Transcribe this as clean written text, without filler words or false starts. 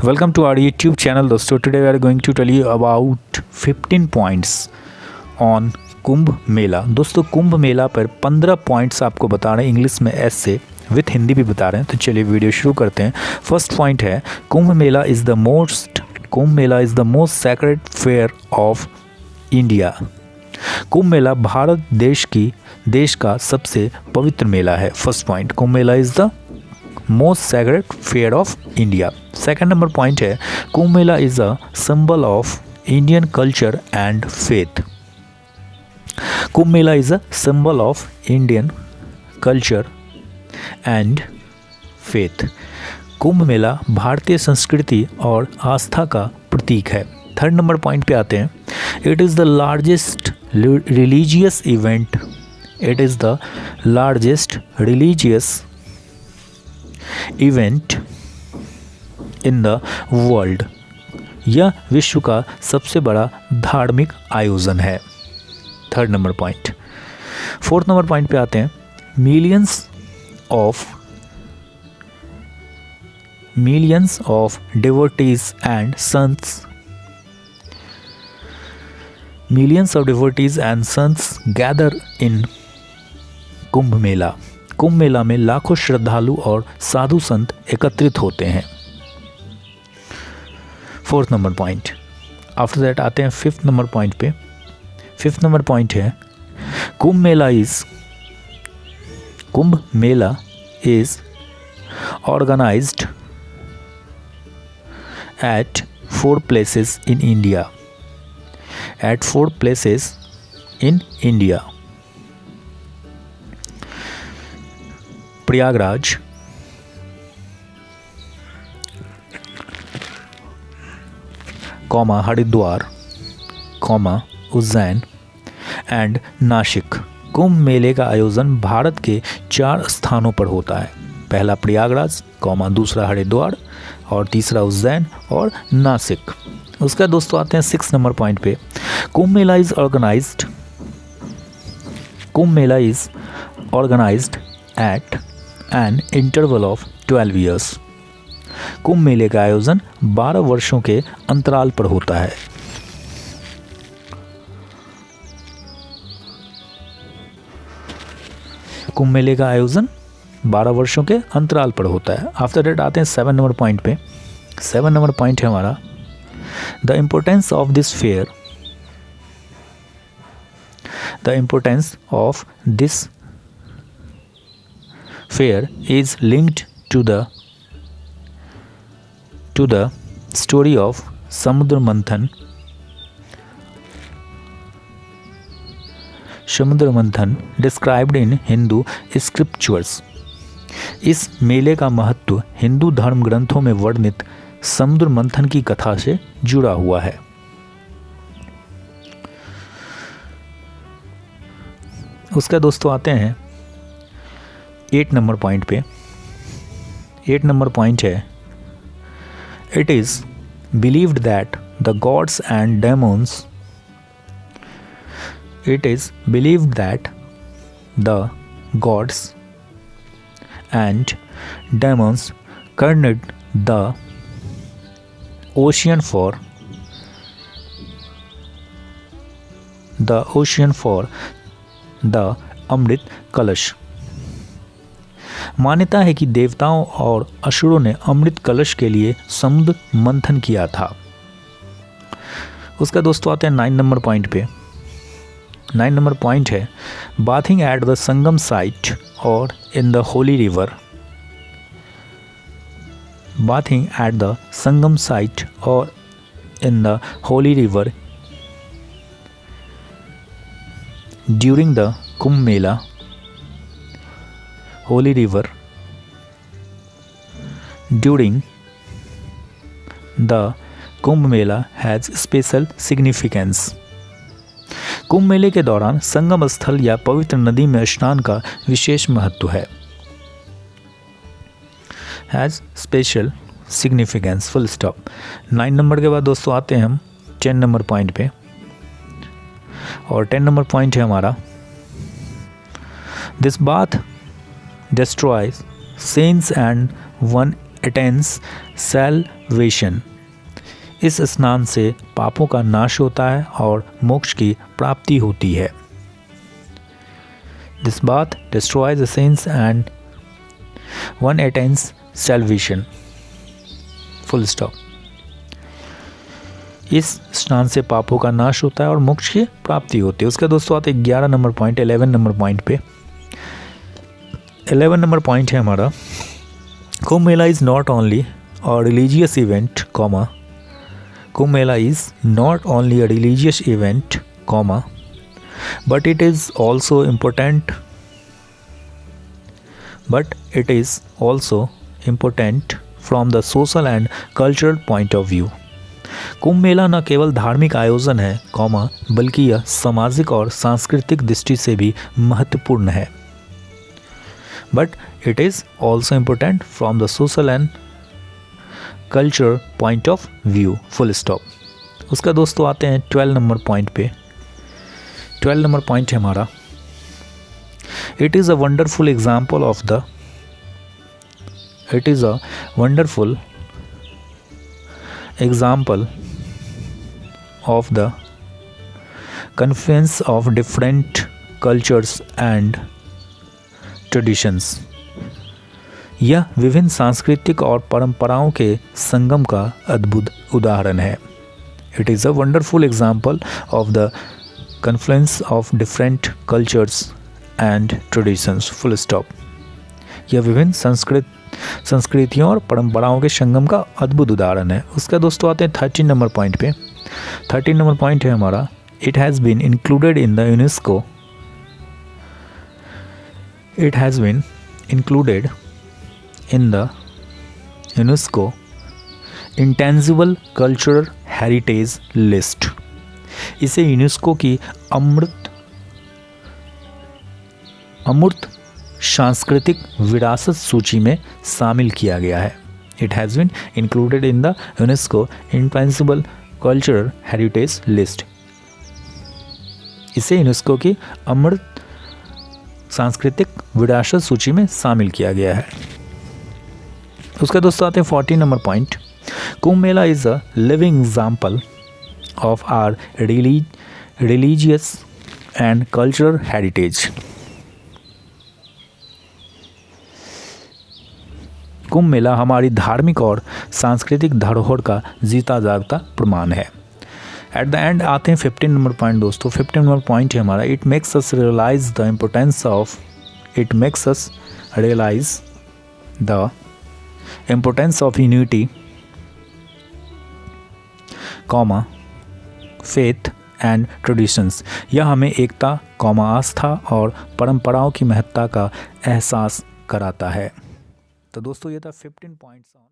Welcome to our YouTube channel दोस्तों. Today we are going to tell you about 15 points on Kumbh Mela. दोस्तों कुंभ मेला पर 15 points आपको बता रहे हैं इंग्लिश में एस से, विथ हिंदी भी बता रहे हैं. तो चलिए वीडियो शुरू करते हैं. फर्स्ट पॉइंट है Kumbh Mela is the most sacred fair of India. Kumbh Mela Bharat देश का सबसे पवित्र मेला है. First point, Kumbh Mela is the most sacred fair of India. Second number point है Kumbh Mela is a symbol of Indian culture and faith. Kumbh Mela is a symbol of Indian culture and faith. Kumbh Mela भारतीय संस्कृति और आस्था का प्रतीक है. थर्ड नंबर पॉइंट पे आते हैं. It is the largest religious event. It is the largest religious event in the world. यह विश्व का सबसे बड़ा धार्मिक आयोजन है. Third number point. Fourth number point पे आते हैं. Millions of devotees and sants gather in Kumbh Mela. Kumbh Mela में लाखों श्रद्धालु और साधु संत एकत्रित होते हैं. Fourth number point. After that आते हैं फिफ्थ नंबर पॉइंट पे. फिफ्थ नंबर पॉइंट है Kumbh Mela is organised at 4 places in India. At 4 places in India. Prayagraj, Haridwar, Ujjain and Nashik. Kumbh मेले का आयोजन भारत के 4 स्थानों पर होता है. पहला प्रयागराज, दूसरा हरिद्वार और तीसरा उज्जैन और नासिक. उसका दोस्तों आते हैं 6 नंबर पॉइंट पे. Kumbh Mela is organised at an interval of 12 years. Kumbh मेले का आयोजन 12 वर्षों के अंतराल पर होता है. कुंभ मेले का आयोजन 12 वर्षों के अंतराल पर होता है. आफ्टर दैट आते हैं 7 नंबर पॉइंट पे. 7 नंबर पॉइंट है हमारा the importance of this fair. The importance of this fair is linked to the story of समुद्र मंथन described in Hindu scriptures. इस मेले का महत्व हिंदू धर्म ग्रंथों में वर्णित समुद्र मंथन की कथा से जुड़ा हुआ है. उसका दोस्तों आते हैं 8 नंबर पॉइंट पे. 8 नंबर पॉइंट है it is believed that the gods and demons churned the ocean for the amrit kalash. मान्यता है कि देवताओं और असुरों ने अमृत कलश के लिए समुद्र मंथन किया था. उसका दोस्तों आते हैं 9 नंबर पॉइंट पे. 9 नंबर पॉइंट है bathing at the Sangam site और in the holy river. Bathing at the Sangam site और in the holy river during the Kumbh Mela. Holy river during the Kumbh Mela has special significance. Kumbh मेले के दौरान संगम स्थल या पवित्र नदी में स्नान का विशेष महत्व है. Has special significance, full stop. 9 number के बाद दोस्तों आते हैं हम 10 नंबर पॉइंट पे. और 10 नंबर पॉइंट है हमारा this bath destroys sins and one attains salvation. इस स्नान से पापों का नाश होता है और मोक्ष की प्राप्ति होती है। This bath destroys the sins and one attains salvation. Full stop. इस स्नान से पापों का नाश होता है और मोक्ष की प्राप्ति होती है। उसका दोस्तों आते 11 नंबर पॉइंट 11 नंबर पॉइंट पे। 11 नंबर पॉइंट है हमारा, Kumbh Mela is not only a religious event comma, Kumbh Mela is not only a religious event comma, but it is also important from the social and cultural point of view। Kumbh Mela न केवल धार्मिक आयोजन है comma, बल्कि यह सामाजिक और सांस्कृतिक दृष्टि से भी महत्वपूर्ण है। But it is also important from the social and culture point of view. Full stop. उसका दोस्तों आते हैं 12 नंबर पॉइंट पे। 12 नंबर पॉइंट है हमारा, it is a wonderful example of the confluence of different cultures and traditions। यह विभिन्न सांस्कृतिक और परंपराओं के संगम का अद्भुत उदाहरण है। It is a wonderful example of the confluence of different cultures and traditions। Full stop. यह विभिन्न संस्कृतियों और परंपराओं के संगम का अद्भुत उदाहरण है। उसका दोस्तों आते हैं 13 नंबर पॉइंट पे। 13 नंबर पॉइंट है हमारा, it has been included in the UNESCO, it has been included in the UNESCO intangible cultural heritage list. इसे यूनेस्को की अमूर्त सांस्कृतिक विरासत सूची में शामिल किया गया है। It has been included in the UNESCO intangible cultural heritage list. इसे यूनेस्को की अमूर्त सांस्कृतिक विरासत सूची में शामिल किया गया है। उसका दोस्तों आते हैं 14 number point, Kumbh Mela is a living example of our religious and cultural heritage। Kumbh Mela हमारी धार्मिक और सांस्कृतिक धरोहर का जीता जागता प्रमाण है। एट द एंड आते हैं 15 नंबर पॉइंट दोस्तों। 15 नंबर पॉइंट है हमारा, it makes us realise the importance of unity comma faith and traditions. यह हमें एकता कॉमा आस्था और परंपराओं की महत्ता का एहसास कराता है। तो दोस्तों ये था 15 पॉइंट्स ऑन